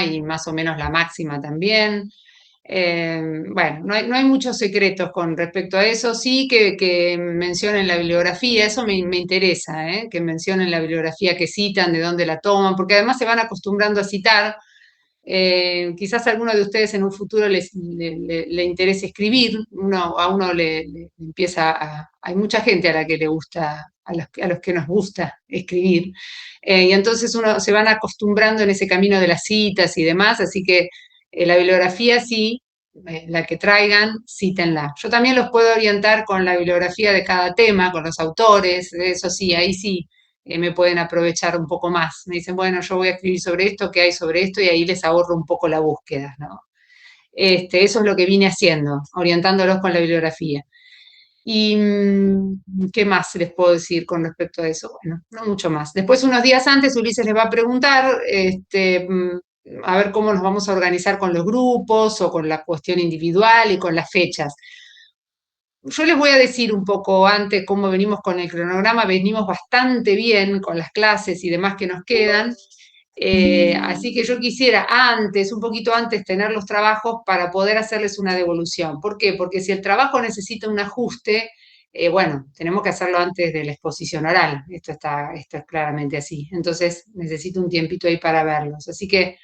mínima y más o menos la máxima también. Bueno, no hay muchos secretos con respecto a eso. Sí que mencionen la bibliografía, eso me interesa, ¿eh? Que mencionen la bibliografía que citan, de dónde la toman, porque además se van acostumbrando a citar. Quizás a alguno de ustedes en un futuro le interese escribir, a uno le empieza hay mucha gente a la que le gusta, a los que nos gusta escribir, y entonces uno se van acostumbrando en ese camino de las citas y demás, así que la bibliografía sí, la que traigan, cítenla. Yo también los puedo orientar con la bibliografía de cada tema, con los autores, eso sí, ahí sí me pueden aprovechar un poco más. Me dicen, bueno, yo voy a escribir sobre esto, ¿qué hay sobre esto? Y ahí les ahorro un poco la búsqueda, ¿no? Eso es lo que vine haciendo, orientándolos con la bibliografía. ¿Y qué más les puedo decir con respecto a eso? Bueno, no mucho más. Después, unos días antes, Ulises les va a preguntar, a ver cómo nos vamos a organizar con los grupos o con la cuestión individual y con las fechas. Yo les voy a decir un poco antes cómo venimos con el cronograma, venimos bastante bien con las clases y demás que nos quedan, así que yo quisiera antes, un poquito antes, tener los trabajos para poder hacerles una devolución. ¿Por qué? Porque si el trabajo necesita un ajuste, bueno, tenemos que hacerlo antes de la exposición oral, esto es claramente así, entonces necesito un tiempito ahí para verlos, así que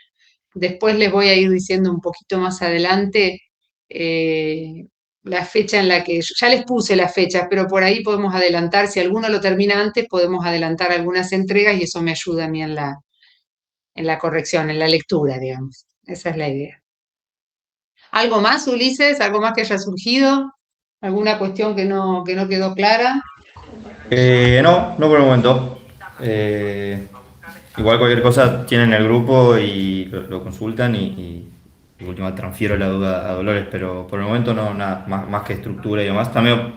después les voy a ir diciendo un poquito más adelante eh, la fecha en la que, ya les puse las fechas, pero por ahí podemos adelantar, si alguno lo termina antes, podemos adelantar algunas entregas y eso me ayuda a mí en la corrección, en la lectura, digamos. Esa es la idea. ¿Algo más, Ulises? ¿Algo más que haya surgido? ¿Alguna cuestión que no quedó clara? No, no por el momento. Igual cualquier cosa tienen el grupo y lo consultan y de última transfiero la duda a Dolores, pero por el momento no, nada, más que estructura y demás. También,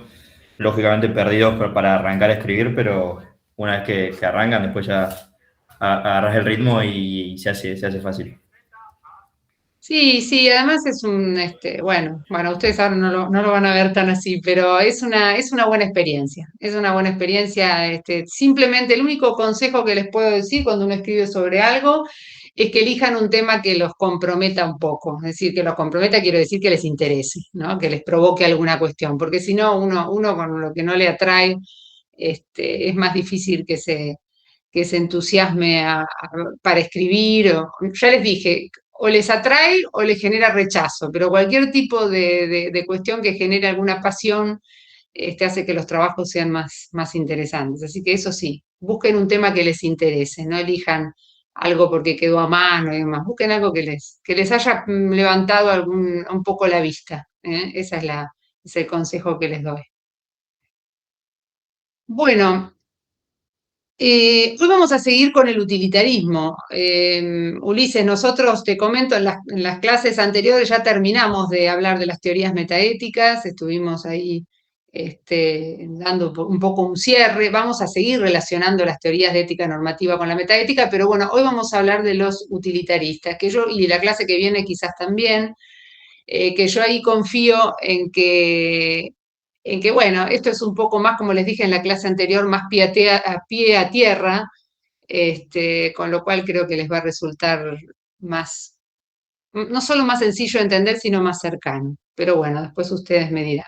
lógicamente, perdidos para arrancar a escribir, pero una vez que arrancan, después ya agarras el ritmo y se hace fácil. Sí, sí, además es bueno, ustedes ahora no lo van a ver tan así, pero es una buena experiencia, es una buena experiencia, simplemente el único consejo que les puedo decir cuando uno escribe sobre algo es que elijan un tema que los comprometa un poco, es decir, que los comprometa quiero decir que les interese, ¿no? Que les provoque alguna cuestión, porque si no, uno con lo que no le atrae, es más difícil que se entusiasme para escribir. Ya les dije, o les atrae o les genera rechazo, pero cualquier tipo de cuestión que genere alguna pasión hace que los trabajos sean más interesantes. Así que eso sí, busquen un tema que les interese, no elijan algo porque quedó a mano y demás, busquen algo que les haya levantado un poco la vista. Esa es es el consejo que les doy. Bueno, hoy vamos a seguir con el utilitarismo. Ulises, nosotros te comento, en las clases anteriores ya terminamos de hablar de las teorías metaéticas, estuvimos ahí dando un poco un cierre. Vamos a seguir relacionando las teorías de ética normativa con la metaética, pero bueno, hoy vamos a hablar de los utilitaristas, y la clase que viene quizás también, que yo ahí confío en que, bueno, esto es un poco más, como les dije en la clase anterior, más a pie a tierra, con lo cual creo que les va a resultar más, no solo más sencillo de entender, sino más cercano. Pero bueno, después ustedes me dirán.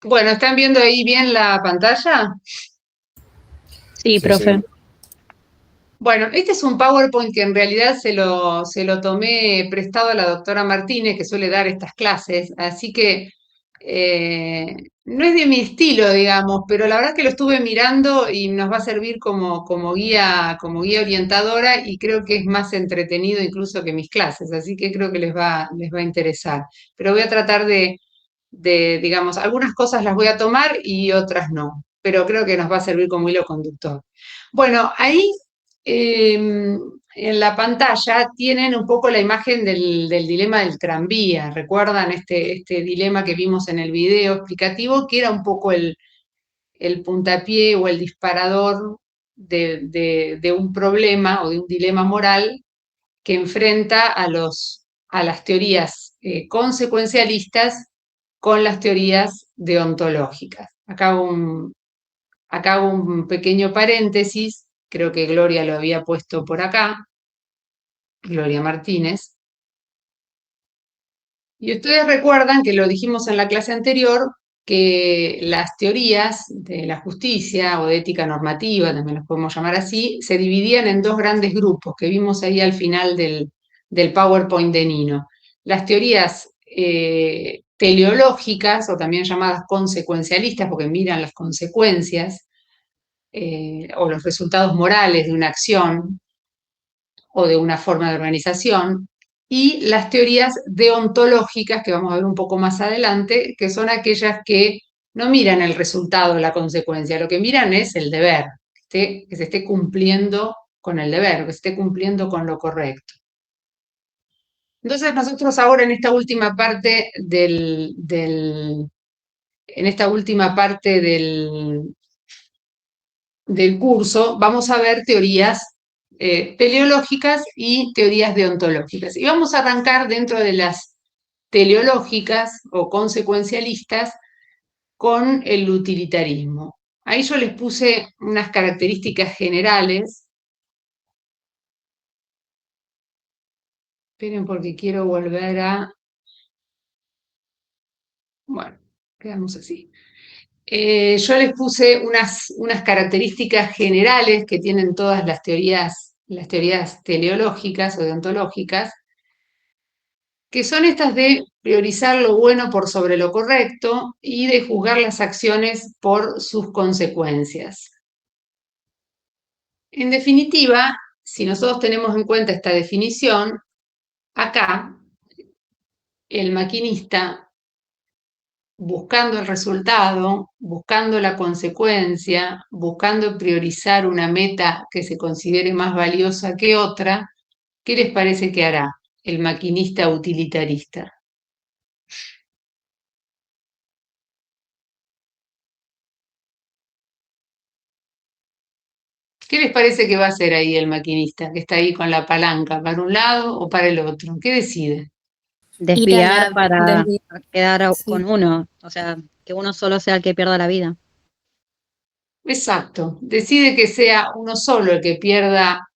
Bueno, ¿están viendo ahí bien la pantalla? Sí, Sí, sí. profe. Bueno, este es un PowerPoint que en realidad se lo tomé prestado a la doctora Martínez, que suele dar estas clases, así que no es de mi estilo, digamos, pero la verdad que lo estuve mirando y nos va a servir como guía orientadora y creo que es más entretenido incluso que mis clases, así que creo que les va a interesar. Pero voy a tratar digamos, algunas cosas las voy a tomar y otras no, pero creo que nos va a servir como hilo conductor. Bueno, ahí en la pantalla tienen un poco la imagen del dilema del tranvía. ¿Recuerdan este dilema que vimos en el video explicativo? Que era un poco el puntapié o el disparador de un problema o de un dilema moral que enfrenta a las teorías consecuencialistas con las teorías deontológicas. Acá hago un pequeño paréntesis, creo que Gloria lo había puesto por acá, Gloria Martínez. Y ustedes recuerdan que lo dijimos en la clase anterior, que las teorías de la justicia o de ética normativa, también los podemos llamar así, se dividían en dos grandes grupos que vimos ahí al final del PowerPoint de Nino. Las teorías teleológicas, o también llamadas consecuencialistas, porque miran las consecuencias o los resultados morales de una acción o de una forma de organización, y las teorías deontológicas, que vamos a ver un poco más adelante, que son aquellas que no miran el resultado, la consecuencia, lo que miran es el deber, que se esté cumpliendo con el deber, que se esté cumpliendo con lo correcto. Entonces nosotros ahora en esta última parte del curso vamos a ver teorías teleológicas y teorías deontológicas. Y vamos a arrancar dentro de las teleológicas o consecuencialistas con el utilitarismo. Ahí yo les puse unas características generales. Esperen porque quiero volver a... Bueno, quedamos así. Yo les puse unas características generales que tienen todas las teorías teleológicas o deontológicas, que son estas de priorizar lo bueno por sobre lo correcto y de juzgar las acciones por sus consecuencias. En definitiva, si nosotros tenemos en cuenta esta definición, acá el maquinista, buscando el resultado, buscando la consecuencia, buscando priorizar una meta que se considere más valiosa que otra, ¿qué les parece que hará el maquinista utilitarista? ¿Qué les parece que va a hacer ahí el maquinista, que está ahí con la palanca, para un lado o para el otro? ¿Qué decide? Desviar para desviar. quedar Sí. con uno, o sea, que uno solo sea el que pierda la vida. Exacto, decide que sea uno solo el que pierda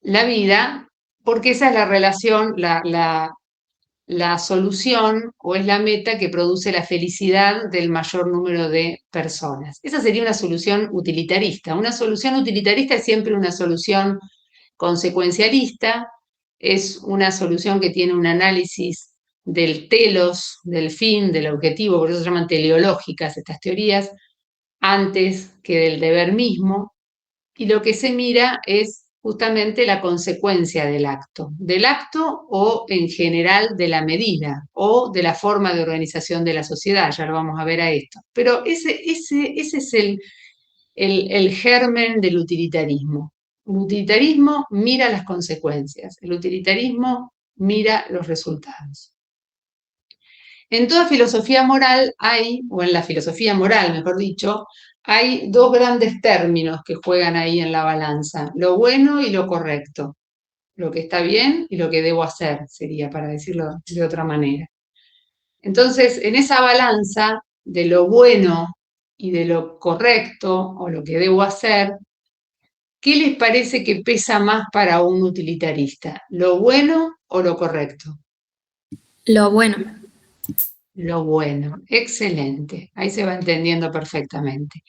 la vida, porque esa es la relación, la solución o es la meta que produce la felicidad del mayor número de personas. Esa sería una solución utilitarista. Una solución utilitarista es siempre una solución consecuencialista, es una solución que tiene un análisis del telos, del fin, del objetivo, por eso se llaman teleológicas estas teorías, antes que del deber mismo, y lo que se mira es justamente la consecuencia del acto o en general de la medida o de la forma de organización de la sociedad, ya lo vamos a ver a esto. Pero ese es el germen del utilitarismo. El utilitarismo mira las consecuencias, el utilitarismo mira los resultados. En toda filosofía moral hay, o en la filosofía moral, mejor dicho, hay dos grandes términos que juegan ahí en la balanza, lo bueno y lo correcto, lo que está bien y lo que debo hacer, sería para decirlo de otra manera. Entonces, en esa balanza de lo bueno y de lo correcto o lo que debo hacer, ¿qué les parece que pesa más para un utilitarista? ¿Lo bueno o lo correcto? Lo bueno. Lo bueno, excelente. Ahí se va entendiendo perfectamente.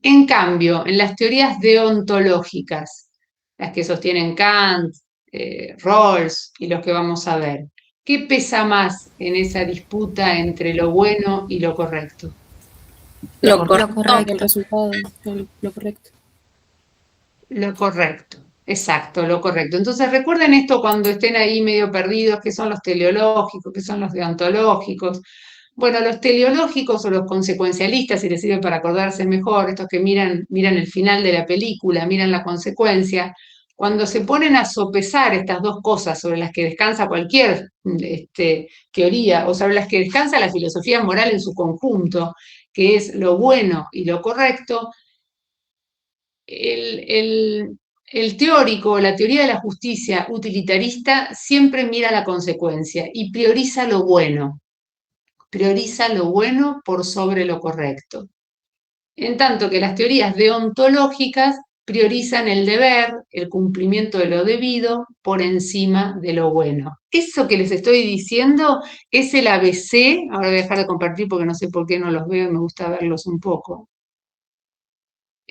En cambio, en las teorías deontológicas, las que sostienen Kant, Rawls y los que vamos a ver, ¿qué pesa más en esa disputa entre lo bueno y lo correcto? Lo correcto. El resultado. Lo correcto. Lo correcto, exacto, lo correcto. Entonces recuerden esto cuando estén ahí medio perdidos, qué son los teleológicos, qué son los deontológicos. Bueno, los teleológicos o los consecuencialistas, si les sirve para acordarse mejor, estos que miran el final de la película, miran la consecuencia, cuando se ponen a sopesar estas dos cosas sobre las que descansa cualquier teoría, o sobre las que descansa la filosofía moral en su conjunto, que es lo bueno y lo correcto, el teórico, la teoría de la justicia utilitarista siempre mira la consecuencia y prioriza lo bueno por sobre lo correcto. En tanto que las teorías deontológicas priorizan el deber, el cumplimiento de lo debido por encima de lo bueno. Eso que les estoy diciendo es el ABC. Ahora voy a dejar de compartir porque no sé por qué no los veo y me gusta verlos un poco.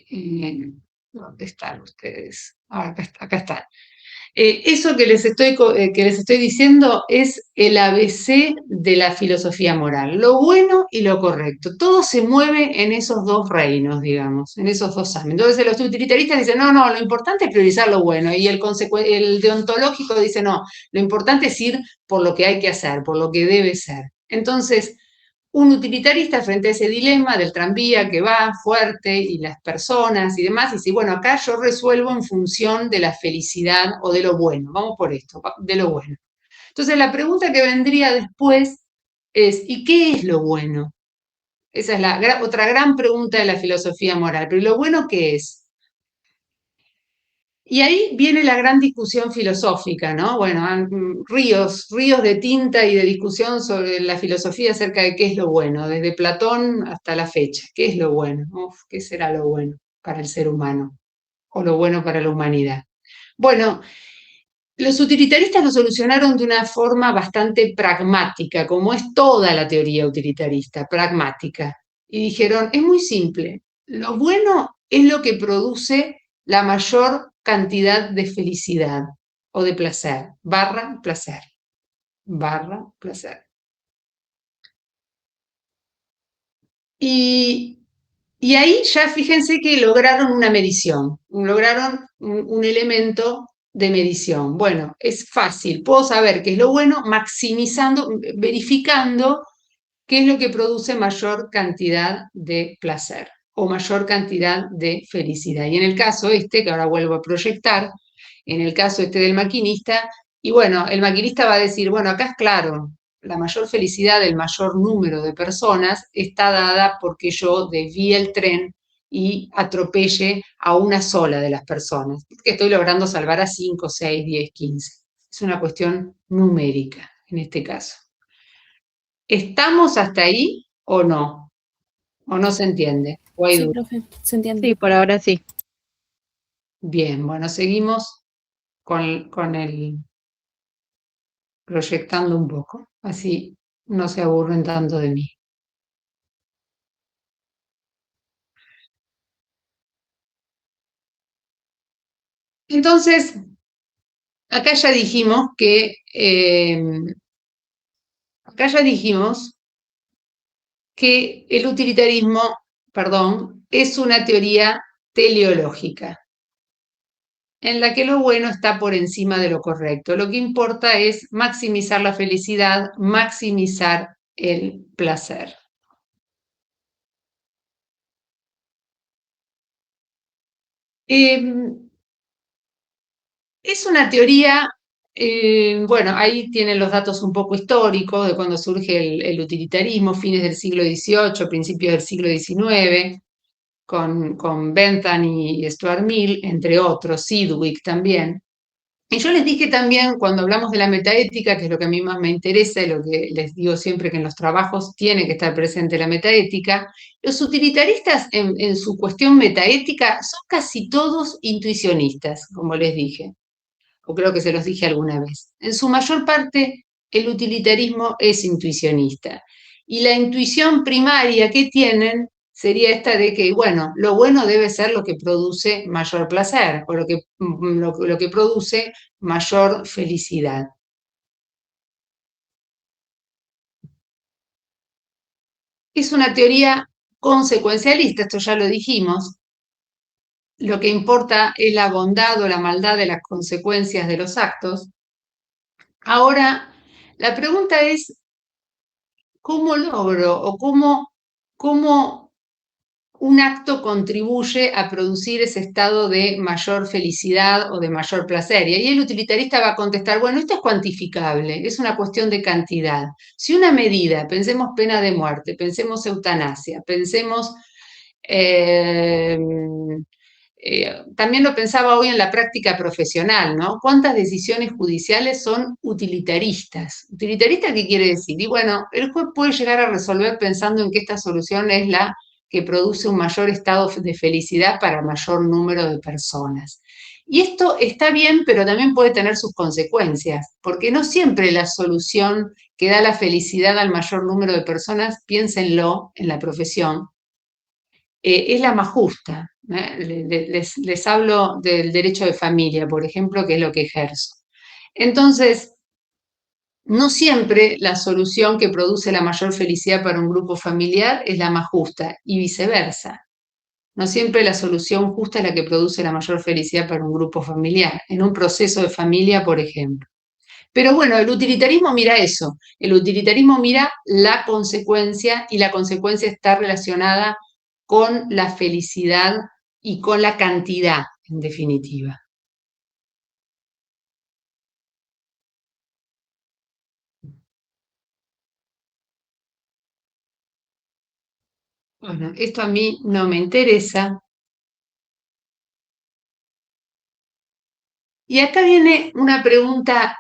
¿Dónde están ustedes? Acá están. Eso que les estoy diciendo es el ABC de la filosofía moral, lo bueno y lo correcto. Todo se mueve en esos dos reinos, digamos, en esos dos ámbitos. Entonces los utilitaristas dicen, no, lo importante es priorizar lo bueno, y el deontológico dice, no, lo importante es ir por lo que hay que hacer, por lo que debe ser. Entonces, un utilitarista frente a ese dilema del tranvía que va fuerte y las personas y demás, y dice, bueno, acá yo resuelvo en función de la felicidad o de lo bueno, vamos por esto, de lo bueno. Entonces la pregunta que vendría después es, ¿y qué es lo bueno? Esa es la otra gran pregunta de la filosofía moral, pero ¿y lo bueno qué es? Y ahí viene la gran discusión filosófica, ¿no? Bueno, ríos de tinta y de discusión sobre la filosofía acerca de qué es lo bueno, desde Platón hasta la fecha. ¿Qué es lo bueno? Uf, ¿qué será lo bueno para el ser humano? O lo bueno para la humanidad. Bueno, los utilitaristas lo solucionaron de una forma bastante pragmática, como es toda la teoría utilitarista, pragmática. Y dijeron, es muy simple, lo bueno es lo que produce la mayor cantidad de felicidad o de placer, placer, placer. Y ahí ya fíjense que lograron una medición, lograron un elemento de medición. Bueno, es fácil, puedo saber qué es lo bueno maximizando, verificando qué es lo que produce mayor cantidad de placer o mayor cantidad de felicidad. Y en el caso este, que ahora vuelvo a proyectar, en el caso este del maquinista, y bueno, el maquinista va a decir, bueno, acá es claro, la mayor felicidad del mayor número de personas está dada porque yo desvíe el tren y atropelle a una sola de las personas, que estoy logrando salvar a 5, 6, 10, 15. Es una cuestión numérica en este caso. ¿Estamos hasta ahí o no? ¿O no se entiende? ¿O hay Sí, duda? profe, se entiende. Sí, por ahora sí. Bien, bueno, seguimos con el proyectando un poco, así no se aburren tanto de mí. Entonces, acá ya dijimos que el utilitarismo, perdón, es una teoría teleológica, en la que lo bueno está por encima de lo correcto. Lo que importa es maximizar la felicidad, maximizar el placer. Es una teoría, bueno, ahí tienen los datos un poco históricos de cuando surge el utilitarismo, fines del siglo XVIII, principios del siglo XIX, con Bentham y Stuart Mill, entre otros, Sidgwick también. Y yo les dije también, cuando hablamos de la metaética, que es lo que a mí más me interesa y lo que les digo siempre que en los trabajos tiene que estar presente la metaética, los utilitaristas en su cuestión metaética son casi todos intuicionistas, como les dije, o creo que se los dije alguna vez. En su mayor parte, el utilitarismo es intuicionista. Y la intuición primaria que tienen sería esta de que, bueno, lo bueno debe ser lo que produce mayor placer o lo que produce mayor felicidad. Es una teoría consecuencialista, esto ya lo dijimos. Lo que importa es la bondad o la maldad de las consecuencias de los actos. Ahora, la pregunta es, ¿cómo logro o cómo un acto contribuye a producir ese estado de mayor felicidad o de mayor placer? Y ahí el utilitarista va a contestar, bueno, esto es cuantificable, es una cuestión de cantidad. Si una medida, pensemos pena de muerte, pensemos eutanasia, pensemos también lo pensaba hoy en la práctica profesional, ¿no? ¿Cuántas decisiones judiciales son utilitaristas? ¿Utilitaristas qué quiere decir? Y bueno, el juez puede llegar a resolver pensando en que esta solución es la que produce un mayor estado de felicidad para mayor número de personas. Y esto está bien, pero también puede tener sus consecuencias, porque no siempre la solución que da la felicidad al mayor número de personas, piénsenlo en la profesión, es la más justa. Les hablo del derecho de familia, por ejemplo, que es lo que ejerzo. Entonces, no siempre la solución que produce la mayor felicidad para un grupo familiar es la más justa y viceversa. No siempre la solución justa es la que produce la mayor felicidad para un grupo familiar, en un proceso de familia, por ejemplo. Pero bueno, el utilitarismo mira eso, el utilitarismo mira la consecuencia y la consecuencia está relacionada con la felicidad y con la cantidad, en definitiva. Bueno, esto a mí no me interesa. Y acá viene una pregunta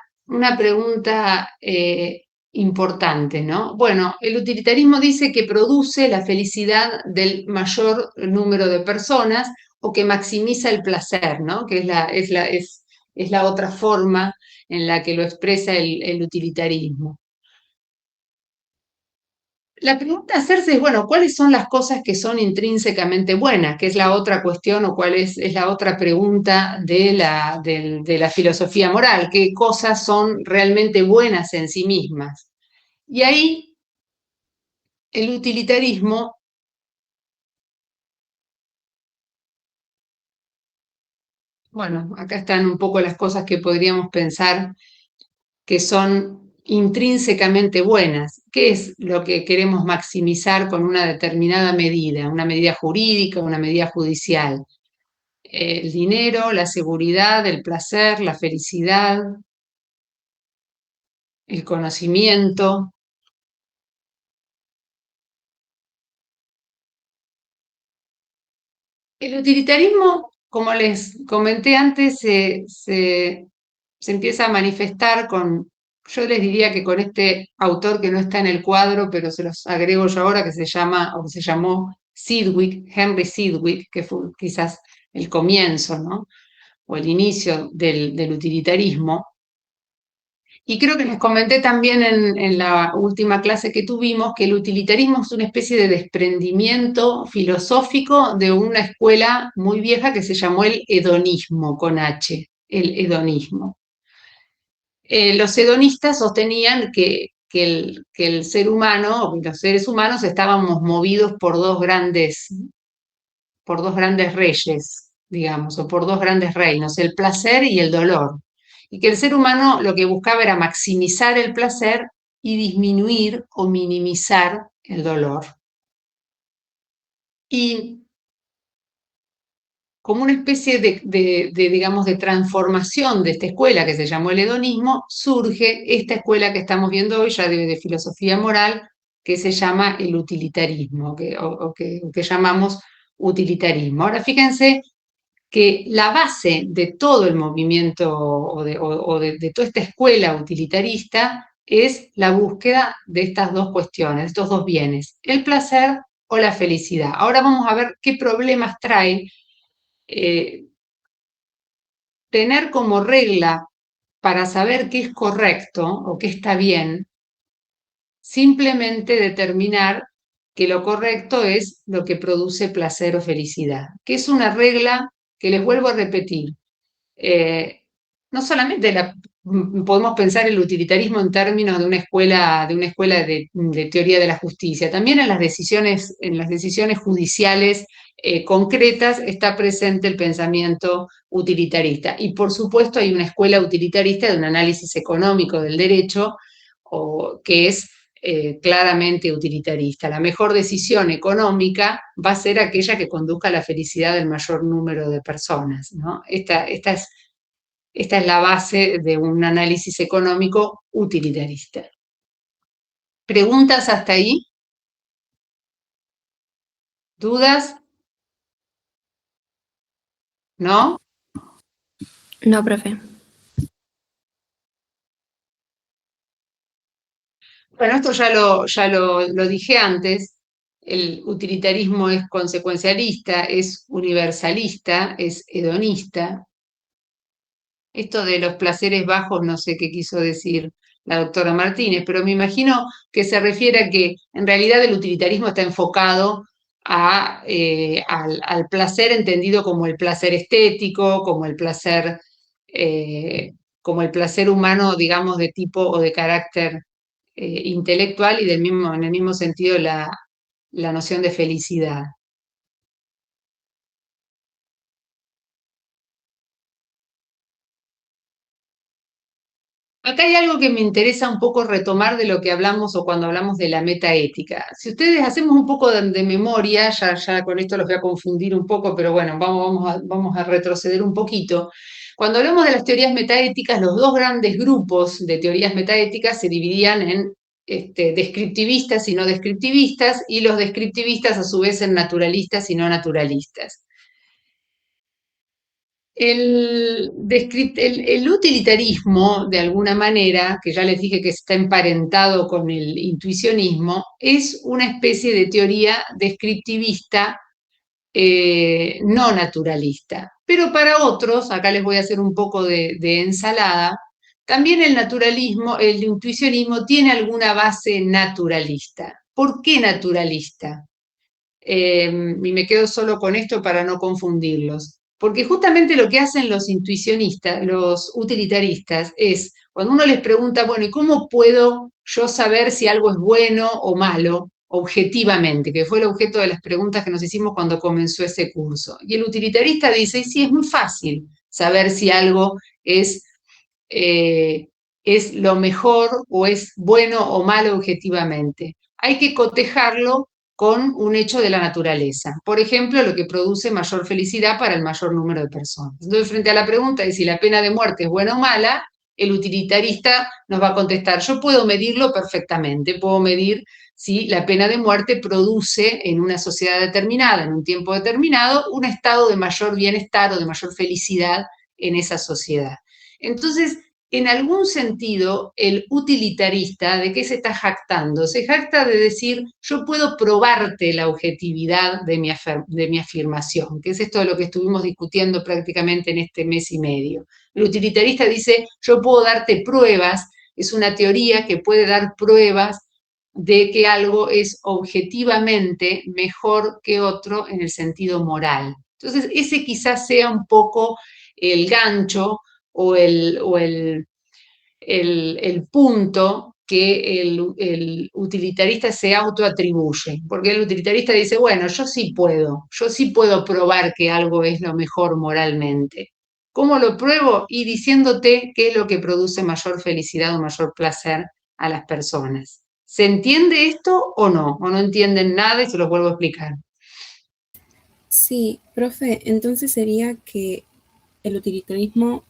importante, ¿no? Bueno, el utilitarismo dice que produce la felicidad del mayor número de personas o que maximiza el placer, ¿no? Que es la otra forma en la que lo expresa el utilitarismo. La pregunta a hacerse es, bueno, ¿cuáles son las cosas que son intrínsecamente buenas? Que es la otra cuestión o cuál es la otra pregunta de la filosofía moral. ¿Qué cosas son realmente buenas en sí mismas? Y ahí el utilitarismo, bueno, acá están un poco las cosas que podríamos pensar que son intrínsecamente buenas. ¿Qué es lo que queremos maximizar con una determinada medida? Una medida jurídica, una medida judicial. El dinero, la seguridad, el placer, la felicidad, el conocimiento. El utilitarismo, como les comenté antes, se empieza a manifestar con, yo les diría que con este autor que no está en el cuadro, pero se los agrego yo ahora, que se llama, o que se llamó Sidgwick, Henry Sidgwick, que fue quizás el comienzo, ¿no? O el inicio del utilitarismo. Y creo que les comenté también en la última clase que tuvimos que el utilitarismo es una especie de desprendimiento filosófico de una escuela muy vieja que se llamó el hedonismo, con H, el hedonismo. Los hedonistas sostenían que el ser humano, o los seres humanos, estábamos movidos por dos grandes reyes, digamos, o por dos grandes reinos, el placer y el dolor. Y que el ser humano lo que buscaba era maximizar el placer y disminuir o minimizar el dolor. Y como una especie digamos, de transformación de esta escuela que se llamó el hedonismo, surge esta escuela que estamos viendo hoy, ya de filosofía moral, que se llama el utilitarismo, o que llamamos utilitarismo. Ahora fíjense que la base de todo el movimiento de toda esta escuela utilitarista es la búsqueda de estas dos cuestiones, estos dos bienes, el placer o la felicidad. Ahora vamos a ver qué problemas trae tener como regla para saber qué es correcto o qué está bien, simplemente determinar que lo correcto es lo que produce placer o felicidad, que es una regla que les vuelvo a repetir. No solamente podemos pensar el utilitarismo en términos de una escuela de teoría de la justicia, también en las decisiones judiciales concretas está presente el pensamiento utilitarista. Y por supuesto hay una escuela utilitarista de un análisis económico del derecho que es claramente utilitarista. La mejor decisión económica va a ser aquella que conduzca a la felicidad del mayor número de personas, ¿no? Esta es la base de un análisis económico utilitarista. ¿Preguntas hasta ahí? ¿Dudas? ¿no? No, profe. Bueno, esto ya lo dije antes, el utilitarismo es consecuencialista, es universalista, es hedonista. Esto de los placeres bajos, no sé qué quiso decir la doctora Martínez, pero me imagino que se refiere a que en realidad el utilitarismo está enfocado al placer entendido como el placer estético, eh, como el placer humano, digamos, de tipo o de carácter intelectual y en el mismo sentido la noción de felicidad. Acá hay algo que me interesa un poco retomar de lo que hablamos o cuando hablamos de la metaética. Si ustedes hacemos un poco de memoria, ya con esto los voy a confundir un poco, pero bueno, vamos a retroceder un poquito. Cuando hablamos de las teorías metaéticas, los dos grandes grupos de teorías metaéticas se dividían en descriptivistas y no descriptivistas, y los descriptivistas a su vez en naturalistas y no naturalistas. El utilitarismo, de alguna manera, que ya les dije que está emparentado con el intuicionismo, es una especie de teoría descriptivista no naturalista. Pero para otros, acá les voy a hacer un poco de ensalada, también el naturalismo, el intuicionismo tiene alguna base naturalista. ¿Por qué naturalista? Y me quedo solo con esto para no confundirlos. Porque justamente lo que hacen los intuicionistas, los utilitaristas, es cuando uno les pregunta, bueno, ¿y cómo puedo yo saber si algo es bueno o malo, objetivamente? Que fue el objeto de las preguntas que nos hicimos cuando comenzó ese curso. Y el utilitarista dice, sí, es muy fácil saber si algo eh, es lo mejor o es bueno o malo objetivamente. Hay que cotejarlo con un hecho de la naturaleza. Por ejemplo, lo que produce mayor felicidad para el mayor número de personas. Entonces, frente a la pregunta de si la pena de muerte es buena o mala, el utilitarista nos va a contestar, yo puedo medirlo perfectamente, puedo medir si la pena de muerte produce en una sociedad determinada, en un tiempo determinado, un estado de mayor bienestar o de mayor felicidad en esa sociedad. Entonces, en algún sentido, el utilitarista, ¿de qué se está jactando? Se jacta de decir, yo puedo probarte la objetividad de mi afirmación, que es esto de lo que estuvimos discutiendo prácticamente en este mes y medio. El utilitarista dice, yo puedo darte pruebas, es una teoría que puede dar pruebas de que algo es objetivamente mejor que otro en el sentido moral. Entonces, ese quizás sea un poco el gancho o el punto que el utilitarista se autoatribuye, porque el utilitarista dice, bueno, yo sí puedo probar que algo es lo mejor moralmente. ¿Cómo lo pruebo? Y diciéndote qué es lo que produce mayor felicidad o mayor placer a las personas. ¿Se entiende esto o no? ¿O no entienden nada y se los vuelvo a explicar? Sí, profe, entonces sería que el utilitarismo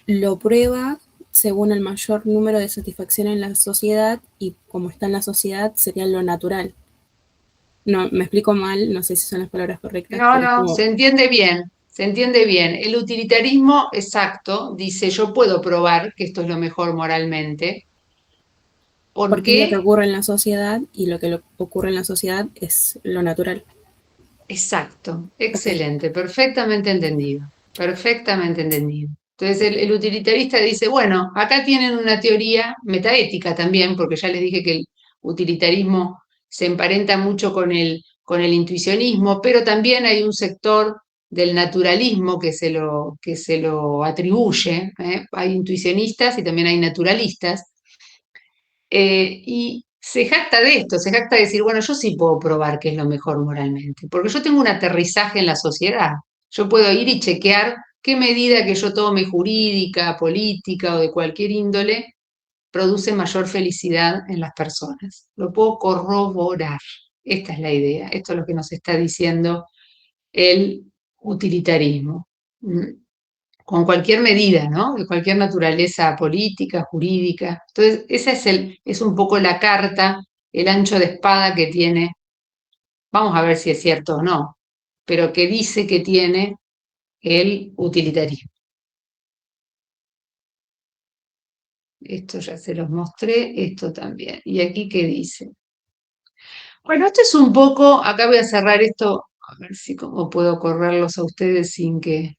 lo prueba según el mayor número de satisfacción en la sociedad y como está en la sociedad sería lo natural. No, me explico mal, no sé si son las palabras correctas, No, pero es no, como, se entiende bien, se entiende bien. El utilitarismo exacto dice, yo puedo probar que esto es lo mejor moralmente. ¿Por porque es lo que qué? ocurre en la sociedad y lo que ocurre en la sociedad es lo natural. Exacto, Ok, excelente, perfectamente entendido, perfectamente entendido. Entonces el utilitarista dice, bueno, acá tienen una teoría metaética también, porque ya les dije que el utilitarismo se emparenta mucho con el intuicionismo, pero también hay un sector del naturalismo que se lo atribuye, ¿eh? Hay intuicionistas y también hay naturalistas, y se jacta de esto, se jacta de decir, bueno, yo sí puedo probar que es lo mejor moralmente, porque yo tengo un aterrizaje en la sociedad. Yo puedo ir y chequear qué medida que yo tome jurídica, política o de cualquier índole produce mayor felicidad en las personas. Lo puedo corroborar. Esta es la idea. Esto es lo que nos está diciendo el utilitarismo. Con cualquier medida, ¿no? De cualquier naturaleza política, jurídica. Entonces, esa es un poco la carta, el ancho de espada que tiene. Vamos a ver si es cierto o no. pero que dice que tiene el utilitarismo. Esto ya se los mostré, esto también. ¿Y aquí qué dice? Bueno, esto es un poco, acá voy a cerrar esto, a ver si cómo puedo correrlos a ustedes sin que...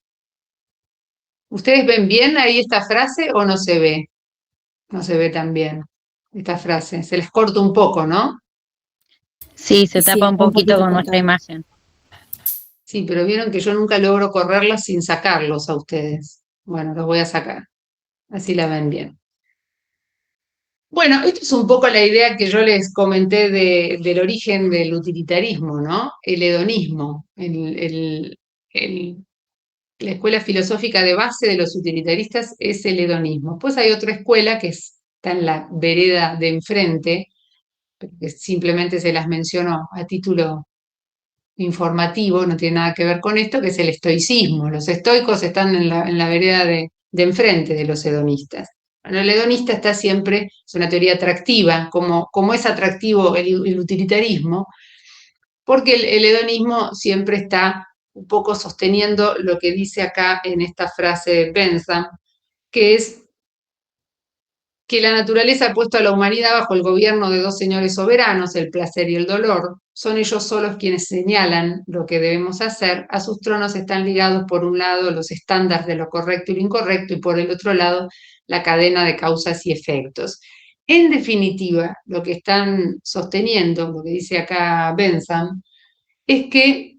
¿Ustedes ven bien ahí esta frase o no se ve? No se ve tan bien esta frase. Se les corta un poco, ¿no? Sí, se Sí, tapa un está un poquito poquito con nuestra cortado. imagen. Sí, pero vieron que yo nunca logro correrlas sin sacarlos a ustedes. Bueno, los voy a sacar. Así la ven bien. Bueno, esto es un poco la idea que yo les comenté del origen del utilitarismo, ¿no? El hedonismo, la escuela filosófica de base de los utilitaristas es el hedonismo. Pues hay otra escuela que está en la vereda de enfrente, que simplemente se las menciono a título informativo, no tiene nada que ver con esto, que es el estoicismo. Los estoicos están en la vereda de enfrente de los hedonistas. Bueno, el hedonista está siempre, es una teoría atractiva, como es atractivo el utilitarismo, porque el hedonismo siempre está un poco sosteniendo lo que dice acá en esta frase de Bentham, que es que la naturaleza ha puesto a la humanidad bajo el gobierno de dos señores soberanos, el placer y el dolor. Son ellos solos quienes señalan lo que debemos hacer. A sus tronos están ligados, por un lado, los estándares de lo correcto y lo incorrecto, y por el otro lado, la cadena de causas y efectos. En definitiva, lo que están sosteniendo, lo que dice acá Bentham, es que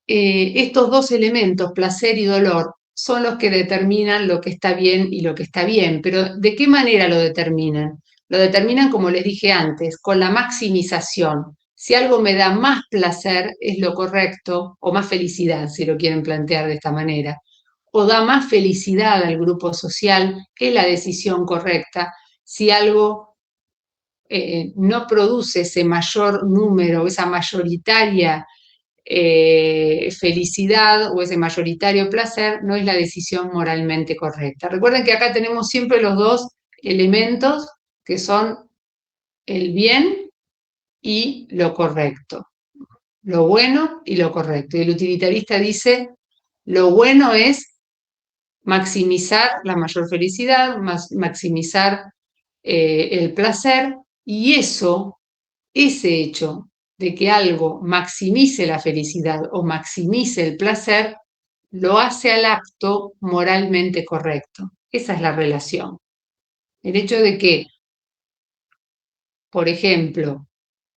estos dos elementos, placer y dolor, son los que determinan lo que está bien y lo que está bien. Pero ¿de qué manera lo determinan? Lo determinan, como les dije antes, con la maximización. Si algo me da más placer, es lo correcto, o más felicidad, si lo quieren plantear de esta manera, o da más felicidad al grupo social, es la decisión correcta. Si algo no produce ese mayor número, esa mayoritaria felicidad o ese mayoritario placer, no es la decisión moralmente correcta. Recuerden que acá tenemos siempre los dos elementos que son el bien y lo correcto, lo bueno y lo correcto. Y el utilitarista dice, lo bueno es maximizar la mayor felicidad, maximizar el placer, y eso, ese hecho de que algo maximice la felicidad o maximice el placer, lo hace al acto moralmente correcto. Esa es la relación. El hecho de que, por ejemplo,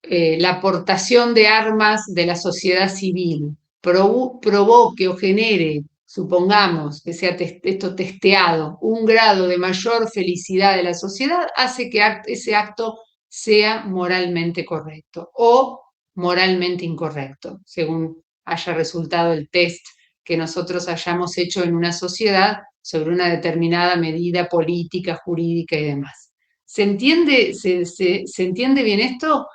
la aportación de armas de la sociedad civil provoque o genere, supongamos que sea esto testeado, un grado de mayor felicidad de la sociedad, hace que ese acto sea moralmente correcto o moralmente incorrecto, según haya resultado el test que nosotros hayamos hecho en una sociedad sobre una determinada medida política, jurídica y demás. ¿Se entiende, se entiende bien esto?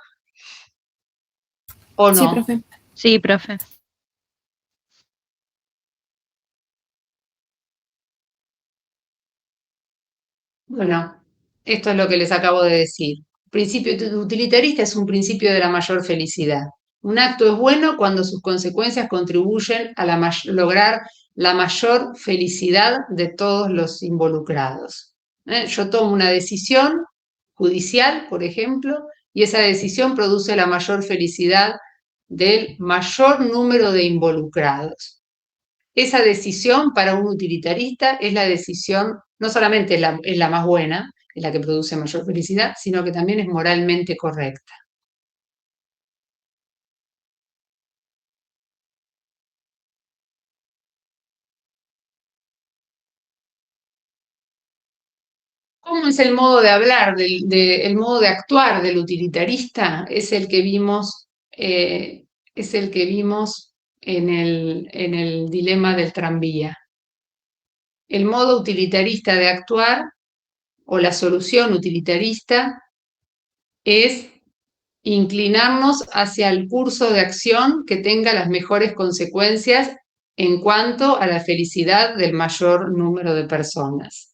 ¿O Sí, no? profe. Sí, profe. Bueno, esto es lo que les acabo de decir. Principio utilitarista es un principio de la mayor felicidad. Un acto es bueno cuando sus consecuencias contribuyen a lograr la mayor felicidad de todos los involucrados. Yo tomo una decisión judicial, por ejemplo, y esa decisión produce la mayor felicidad del mayor número de involucrados. Esa decisión para un utilitarista es la decisión, no solamente es la más buena, es la que produce mayor felicidad, sino que también es moralmente correcta. ¿Cómo es el modo de hablar, el modo de actuar del utilitarista? Es el que vimos en el dilema del tranvía. El modo utilitarista de actuar o la solución utilitarista es inclinarnos hacia el curso de acción que tenga las mejores consecuencias en cuanto a la felicidad del mayor número de personas.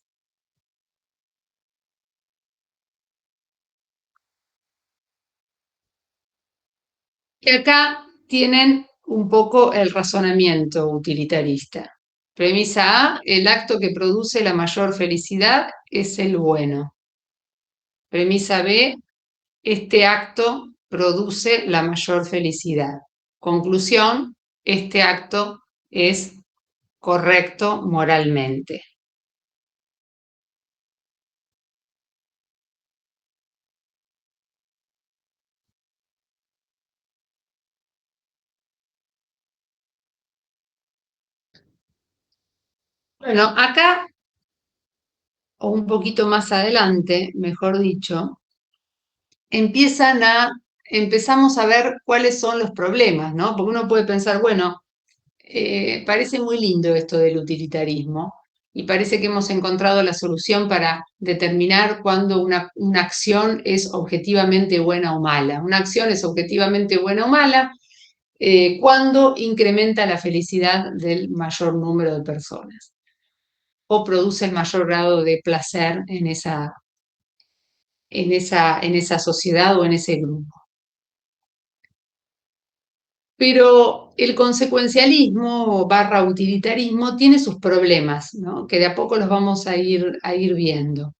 Y acá tienen un poco el razonamiento utilitarista. Premisa A, el acto que produce la mayor felicidad es el bueno. Premisa B, este acto produce la mayor felicidad. Conclusión, este acto es correcto moralmente. Bueno, acá, o un poquito más adelante, mejor dicho, empezamos a ver cuáles son los problemas, ¿no? Porque uno puede pensar, bueno, parece muy lindo esto del utilitarismo y parece que hemos encontrado la solución para determinar cuándo una acción es objetivamente buena o mala. Una acción es objetivamente buena o mala cuando incrementa la felicidad del mayor número de personas o produce el mayor grado de placer en esa sociedad o en ese grupo. Pero el consecuencialismo barra utilitarismo tiene sus problemas, ¿no? Que de a poco los vamos a ir viendo.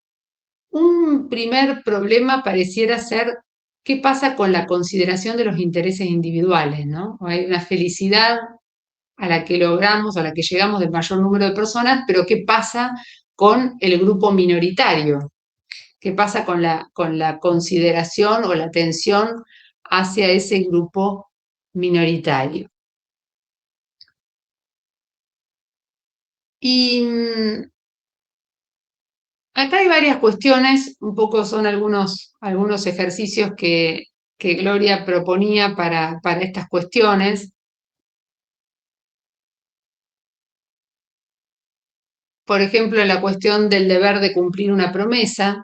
Un primer problema pareciera ser qué pasa con la consideración de los intereses individuales, ¿no? Hay una felicidad a la que logramos, a la que llegamos del mayor número de personas, pero ¿qué pasa con el grupo minoritario? ¿Qué pasa con la consideración o la atención hacia ese grupo minoritario? Y acá hay varias cuestiones, un poco son algunos ejercicios que Gloria proponía para estas cuestiones. Por ejemplo, la cuestión del deber de cumplir una promesa.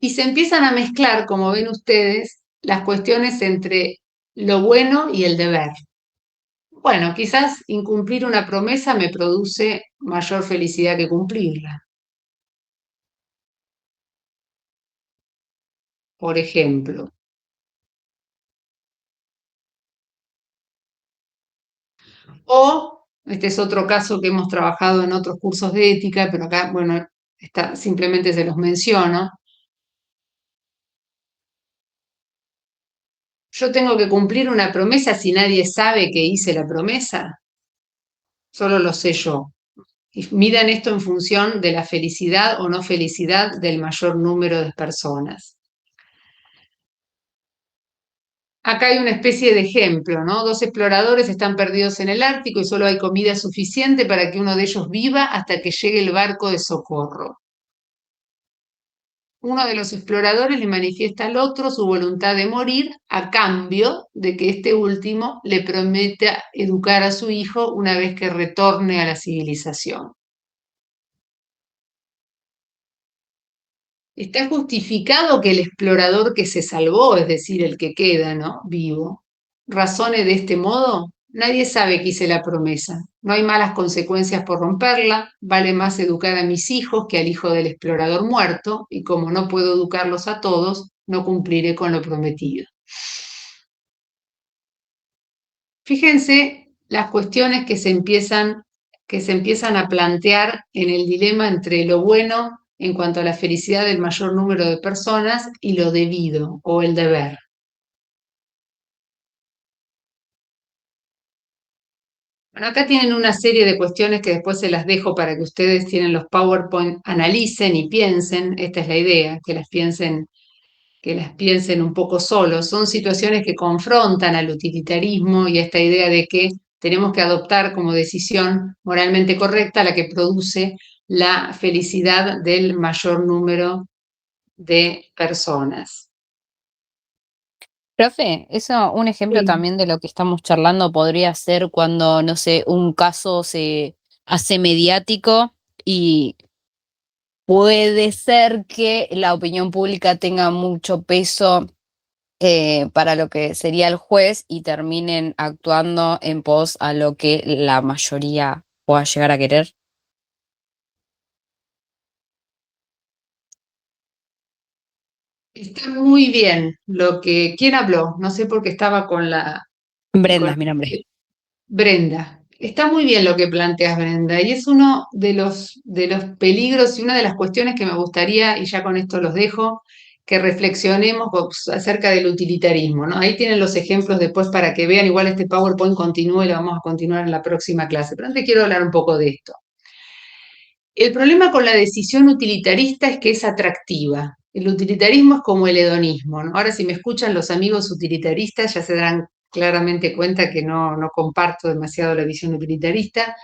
Y se empiezan a mezclar, como ven ustedes, las cuestiones entre lo bueno y el deber. Bueno, quizás incumplir una promesa me produce mayor felicidad que cumplirla. Por ejemplo. O, este es otro caso que hemos trabajado en otros cursos de ética, pero acá, bueno, simplemente se los menciono. Yo tengo que cumplir una promesa si nadie sabe que hice la promesa. Solo lo sé yo. Y midan esto en función de la felicidad o no felicidad del mayor número de personas. Acá hay una especie de ejemplo, ¿no? Dos exploradores están perdidos en el Ártico y solo hay comida suficiente para que uno de ellos viva hasta que llegue el barco de socorro. Uno de los exploradores le manifiesta al otro su voluntad de morir a cambio de que este último le prometa educar a su hijo una vez que retorne a la civilización. Está justificado que el explorador que se salvó, es decir, el que queda, ¿no? Vivo, razone de este modo. Nadie sabe que hice la promesa. No hay malas consecuencias por romperla. Vale más educar a mis hijos que al hijo del explorador muerto, y como no puedo educarlos a todos, no cumpliré con lo prometido. Fíjense las cuestiones que se empiezan a plantear en el dilema entre lo bueno en cuanto a la felicidad del mayor número de personas y lo debido o el deber. Bueno, acá tienen una serie de cuestiones que después se las dejo para que ustedes tienen los PowerPoint, analicen y piensen. Esta es la idea, que las piensen un poco solos. Son situaciones que confrontan al utilitarismo y a esta idea de que tenemos que adoptar como decisión moralmente correcta la que produce la felicidad del mayor número de personas. Profe, eso, un ejemplo Sí. también de lo que estamos charlando podría ser cuando, no sé, un caso se hace mediático y puede ser que la opinión pública tenga mucho peso para lo que sería el juez y terminen actuando en pos a lo que la mayoría pueda llegar a querer. Está muy bien lo que... ¿Quién habló? No sé por qué estaba con la... Brenda con- es mi nombre. Brenda. Está muy bien lo que planteas, Brenda, y es uno de los peligros y una de las cuestiones que me gustaría, y ya con esto los dejo, que reflexionemos acerca del utilitarismo, ¿no? Ahí tienen los ejemplos después para que vean, igual este PowerPoint continúa y lo vamos a continuar en la próxima clase, pero antes quiero hablar un poco de esto. El problema con la decisión utilitarista es que es atractiva. El utilitarismo es como el hedonismo, ¿no? Ahora, si me escuchan los amigos utilitaristas, ya se darán claramente cuenta que no comparto demasiado la visión utilitarista,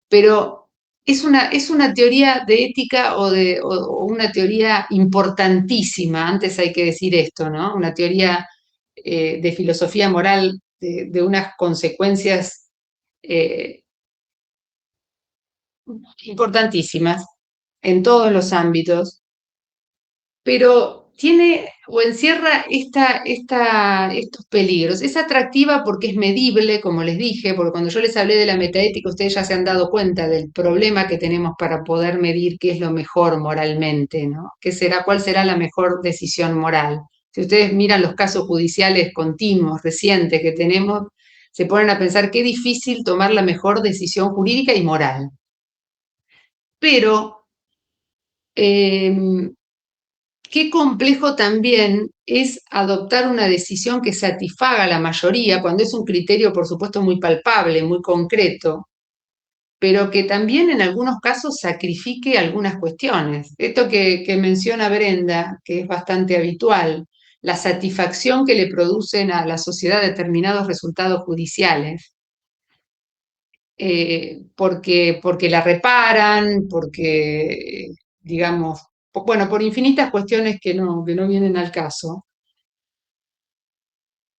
pero es una teoría de ética o una teoría importantísima, antes hay que decir esto, ¿no? Una teoría de filosofía moral de unas consecuencias eh, importantísimas en todos los ámbitos, pero tiene o encierra estos peligros. Es atractiva porque es medible, como les dije, porque cuando yo les hablé de la metaética, ustedes ya se han dado cuenta del problema que tenemos para poder medir qué es lo mejor moralmente, ¿no? ¿Cuál será la mejor decisión moral? Si ustedes miran los casos judiciales continuos, recientes que tenemos, se ponen a pensar qué difícil tomar la mejor decisión jurídica y moral. Pero qué complejo también es adoptar una decisión que satisfaga a la mayoría, cuando es un criterio, por supuesto, muy palpable, muy concreto, pero que también en algunos casos sacrifique algunas cuestiones. Esto que menciona Brenda, que es bastante habitual, la satisfacción que le producen a la sociedad determinados resultados judiciales, porque la reparan, porque, digamos, bueno, por infinitas cuestiones que no vienen al caso.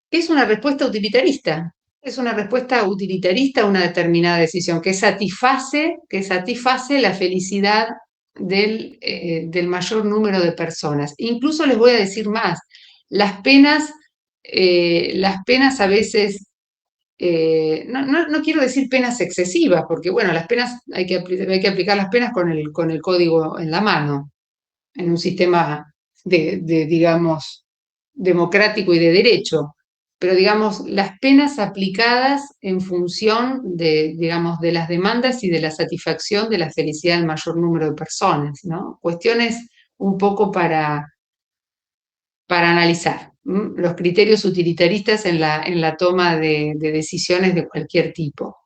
Es una respuesta utilitarista. Es una respuesta utilitarista a una determinada decisión que satisface la felicidad del mayor número de personas. Incluso les voy a decir más, las penas a veces, no quiero decir penas excesivas, porque bueno, las penas hay que aplicar las penas con el código en la mano, en un sistema digamos, democrático y de derecho, pero digamos, las penas aplicadas en función digamos, de las demandas y de la satisfacción de la felicidad del mayor número de personas, ¿no? Cuestiones un poco para analizar los criterios utilitaristas en la toma de decisiones de cualquier tipo.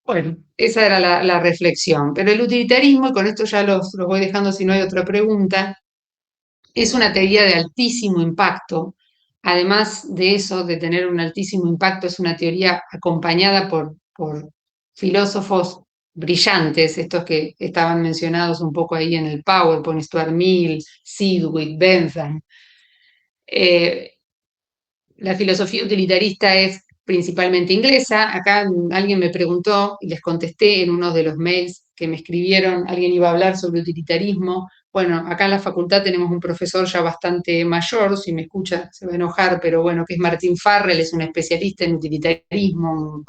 Bueno, esa era la reflexión. Pero el utilitarismo, y con esto ya los voy dejando si no hay otra pregunta, es una teoría de altísimo impacto. Además de eso, de tener un altísimo impacto, es una teoría acompañada por filósofos brillantes, estos que estaban mencionados un poco ahí en el PowerPoint, Stuart Mill, Sidgwick, Bentham. La filosofía utilitarista es principalmente inglesa. Acá alguien me preguntó y les contesté en uno de los mails que me escribieron, alguien iba a hablar sobre utilitarismo. Bueno, acá en la facultad tenemos un profesor ya bastante mayor, si me escucha se va a enojar, pero bueno, que es Martin Farrell, es un especialista en utilitarismo, un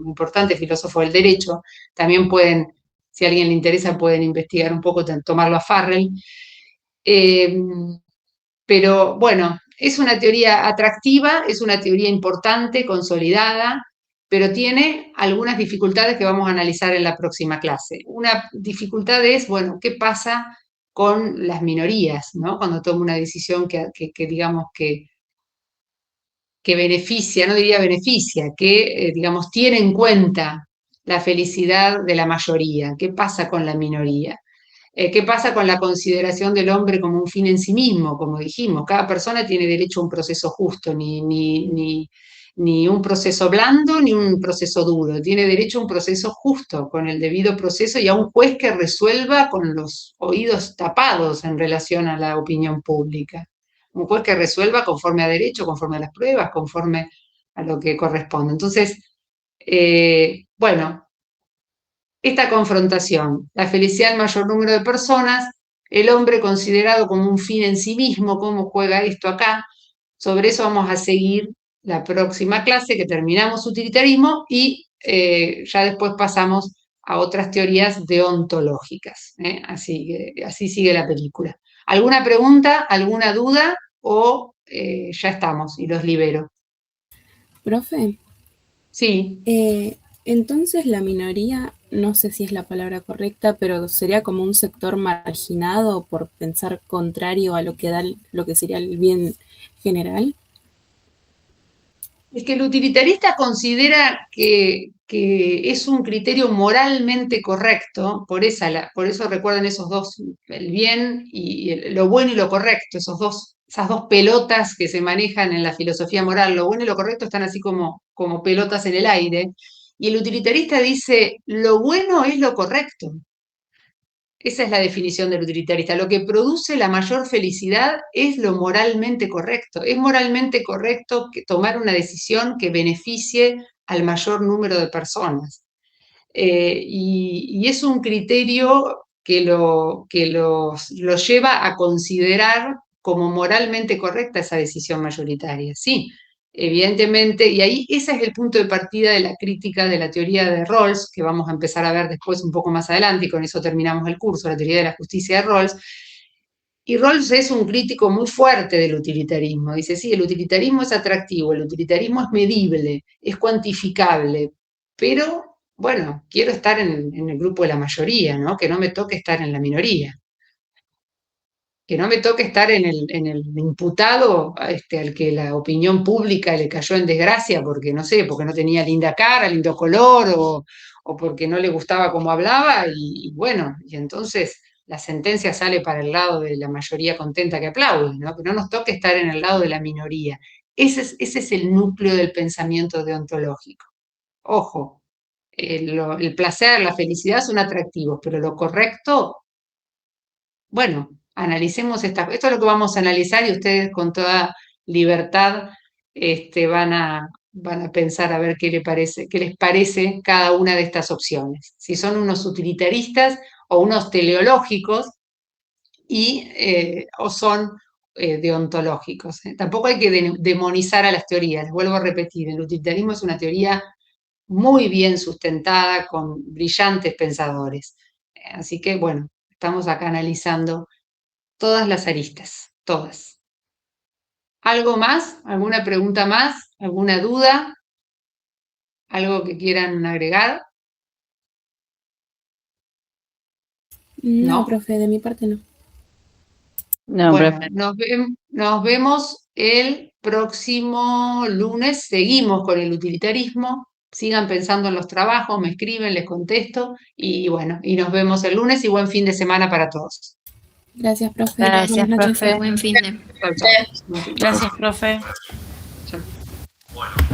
importante filósofo del derecho. También pueden, si a alguien le interesa, pueden investigar un poco, tomarlo a Farrell. Eh, pero bueno, es una teoría atractiva, es una teoría importante, consolidada, pero tiene algunas dificultades que vamos a analizar en la próxima clase. Una dificultad es, bueno, ¿qué pasa con las minorías, ¿no? Cuando toma una decisión que digamos que beneficia, no diría beneficia, que digamos tiene en cuenta la felicidad de la mayoría. ¿Qué pasa con la minoría? ¿Qué pasa con la consideración del hombre como un fin en sí mismo? Como dijimos, cada persona tiene derecho a un proceso justo, ni un proceso blando ni un proceso duro. Tiene derecho a un proceso justo, con el debido proceso y a un juez que resuelva con los oídos tapados en relación a la opinión pública. Un juez que resuelva conforme a derecho, conforme a las pruebas, conforme a lo que corresponde. Entonces, bueno, esta confrontación, la felicidad del mayor número de personas, el hombre considerado como un fin en sí mismo, cómo juega esto acá. Sobre eso vamos a seguir la próxima clase, que terminamos utilitarismo y ya después pasamos a otras teorías deontológicas. Así sigue la película. ¿Alguna pregunta, alguna duda o ya estamos y los libero? Profe, Sí. entonces la minoría, no sé si es la palabra correcta, pero sería como un sector marginado por pensar contrario a lo que da lo que sería el bien general. Es que el utilitarista considera que es un criterio moralmente correcto, por eso recuerden esos dos, el bien y lo bueno y lo correcto, esas dos pelotas que se manejan en la filosofía moral, lo bueno y lo correcto están así como pelotas en el aire, y el utilitarista dice, lo bueno es lo correcto. Esa es la definición del utilitarista. Lo que produce la mayor felicidad es lo moralmente correcto. Es moralmente correcto tomar una decisión que beneficie al mayor número de personas. Y es un criterio que los lleva a considerar como moralmente correcta esa decisión mayoritaria. Sí, evidentemente, y ahí ese es el punto de partida de la crítica de la teoría de Rawls, que vamos a empezar a ver después un poco más adelante, y con eso terminamos el curso, la teoría de la justicia de Rawls. Y Rawls es un crítico muy fuerte del utilitarismo. Dice, sí, el utilitarismo es atractivo, el utilitarismo es medible, es cuantificable, pero bueno, quiero estar en el grupo de la mayoría, ¿no? Que no me toque estar en la minoría. Que no me toque estar en el imputado al que la opinión pública le cayó en desgracia porque, no sé, porque no tenía linda cara, lindo color o porque no le gustaba cómo hablaba y bueno, y entonces la sentencia sale para el lado de la mayoría contenta que aplaude, ¿no? Que no nos toque estar en el lado de la minoría. Ese es el núcleo del pensamiento deontológico. Ojo, el placer, la felicidad son atractivos, pero lo correcto, bueno, analicemos esto es lo que vamos a analizar y ustedes con toda libertad van a pensar a ver qué les parece cada una de estas opciones. Si son unos utilitaristas o unos teleológicos o son deontológicos. Tampoco hay que demonizar a las teorías, les vuelvo a repetir, el utilitarismo es una teoría muy bien sustentada con brillantes pensadores. Así que bueno, estamos acá analizando todas las aristas, todas. ¿Algo más? ¿Alguna pregunta más? ¿Alguna duda? ¿Algo que quieran agregar? No, ¿No? profe, de mi parte no. No, Bueno, profe. nos vemos el próximo lunes. Seguimos con el utilitarismo. Sigan pensando en los trabajos, me escriben, les contesto. Y bueno, y nos vemos el lunes y buen fin de semana para todos. Gracias, profe. Gracias, Buenas noches. profe. Buen fin de. Chau, chau. Gracias, profe. Chau.